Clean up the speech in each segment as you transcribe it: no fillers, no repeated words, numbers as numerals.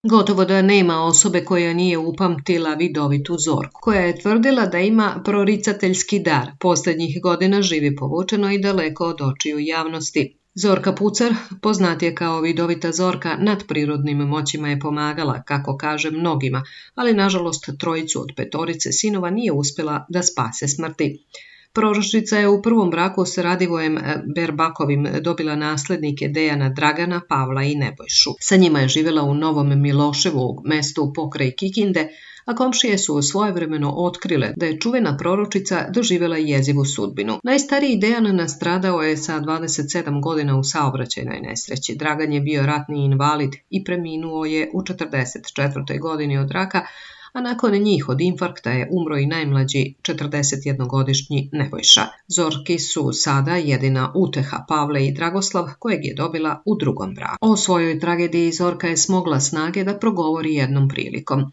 Gotovo da nema osobe koja nije upamtila vidovitu Zorku, koja je tvrdila da ima proricateljski dar. Posljednjih godina živi povučeno i daleko od očiju javnosti. Zorka Pucar, poznatija kao vidovita Zorka, nadprirodnim moćima je pomagala, kako kaže mnogima, ali nažalost trojicu od petorice sinova nije uspjela da spase smrti. Proročica je u prvom braku s Radivojem Berbakovim dobila naslednike Dejana, Dragana, Pavla i Nebojšu. Sa njima je živjela u Novom Miloševu, mestu pokraj Kikinde, a komšije su svojevremeno otkrile da je čuvena proročica doživjela jezivu sudbinu. Najstariji Dejan nastradao je sa 27 godina u saobraćajnoj nesreći. Dragan je bio ratni invalid i preminuo je u 44. godini od raka, a nakon njih od infarkta je umro i najmlađi 41-godišnji Nebojša. Zorki su sada jedina uteha Pavle i Dragoslav, kojeg je dobila u drugom braku. O svojoj tragediji Zorka je smogla snage da progovori jednom prilikom.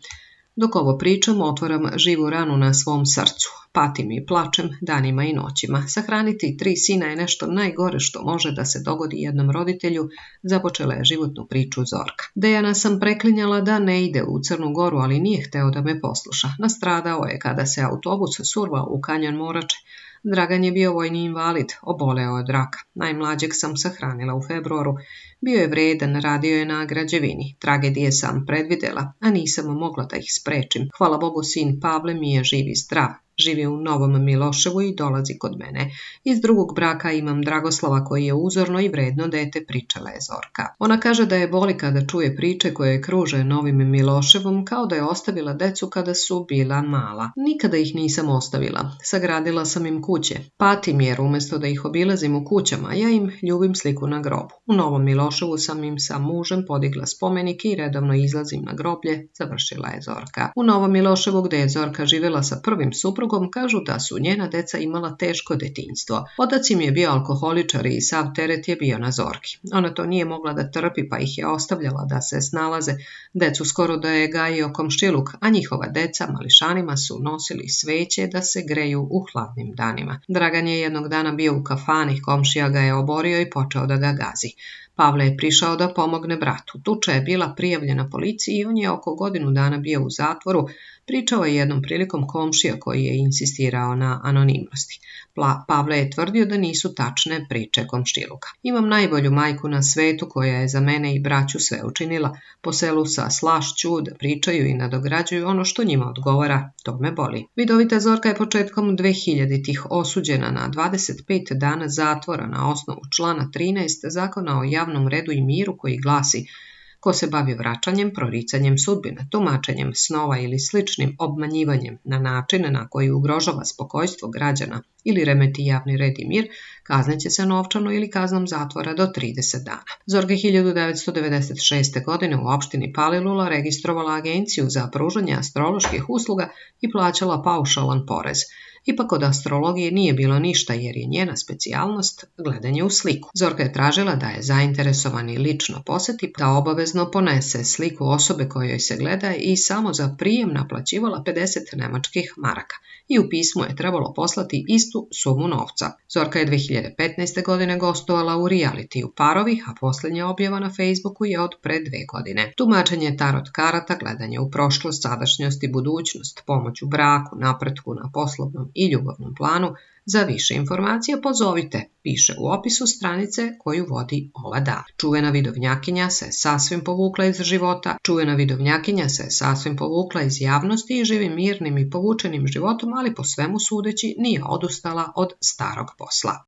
Dok ovo pričam, otvaram živu ranu na svom srcu. Patim i plačem danima i noćima. Sahraniti 3 sina je nešto najgore što može da se dogodi jednom roditelju, započela je životnu priču Zorka. Dejana sam preklinjala da ne ide u Crnu Goru, ali nije hteo da me posluša. Nastradao je kada se autobus survao u kanjon Morače. Dragan je bio vojni invalid, oboleo od raka. Najmlađeg sam sahranila u februaru. Bio je vredan, radio je na građevini. Tragedije sam predvidela, a nisam mogla da ih sprečim. Hvala Bogu, sin Pavle mi je živ i zdrav. Živi u Novom Miloševu i dolazi kod mene. Iz drugog braka imam Dragoslava koji je uzorno i vredno dete, pričala je Zorka. Ona kaže da je boli kada čuje priče koje kruže Novim Miloševom, kao da je ostavila decu kada su bila mala. Nikada ih nisam ostavila. Sagradila sam im kuće. Patim jer umjesto da ih obilazim u kućama, ja im ljubim sliku na grobu. U Novom Miloševu sam im sa mužem podigla spomenik i redovno izlazim na groblje, završila je Zorka. U Novom Miloševu, gde je Zorka živjela sa prvim suprugom, kažu da su njena deca imala teško detinjstvo. Otac im je bio alkoholičar i sav teret je bio na Zorki. Ona to nije mogla da trpi, pa ih je ostavljala da se snalaze. Decu skoro da je gajio komšiluk, a njihova deca mališanima su nosili sveće da se greju u hladnim danima. Dragan je jednog dana bio u kafani, komšija ga je oborio i počeo da ga gazi. Pavle je prišao da pomogne bratu. Tuča je bila prijavljena policiji i on je oko godinu dana bio u zatvoru. Pričao je jednom prilikom komšija koji je insistirao na anonimnosti. Pavle je tvrdio da nisu tačne priče komšiluka. Imam najbolju majku na svetu koja je za mene i braću sve učinila. Po selu sa slašću da pričaju i nadograđuju ono što njima odgovara. To me boli. Vidovita Zorka je početkom 2000-ih osuđena na 25 dana zatvora na osnovu člana 13 Zakona o javnom redu i miru koji glasi: ko se bavi vraćanjem, proricanjem sudbina, tumačenjem snova ili sličnim obmanjivanjem na način na koji ugrožava spokojstvo građana ili remeti javni red i mir, kazneće se novčano ili kaznom zatvora do 30 dana. Zorka 1996. godine u opštini Palilula registrovala agenciju za pružanje astroloških usluga i plaćala paušalan porez. Ipak od astrologije nije bilo ništa jer je njena specijalnost gledanje u sliku. Zorka je tražila da je zainteresovani lično poseti, da obavezno ponese sliku osobe kojoj se gleda i samo za prijem naplaćivala 50 nemačkih maraka. I u pismu je trebalo poslati istu sumu novca. Zorka je 2015. godine gostovala u realitiju Parovi, a posljednja objava na Facebooku je od pre 2 godine. Tumačenje tarot karata, gledanje u prošlost, sadašnjost i budućnost, pomoć u braku, napretku na poslovnom i ljubavnom planu. Za više informacija pozovite, piše u opisu stranice koju vodi ova dama. Čuvena vidovnjakinja se sasvim povukla iz života, čuvena vidovnjakinja se sasvim povukla iz javnosti i živi mirnim i povučenim životom, ali po svemu sudeći nije odustala od starog posla.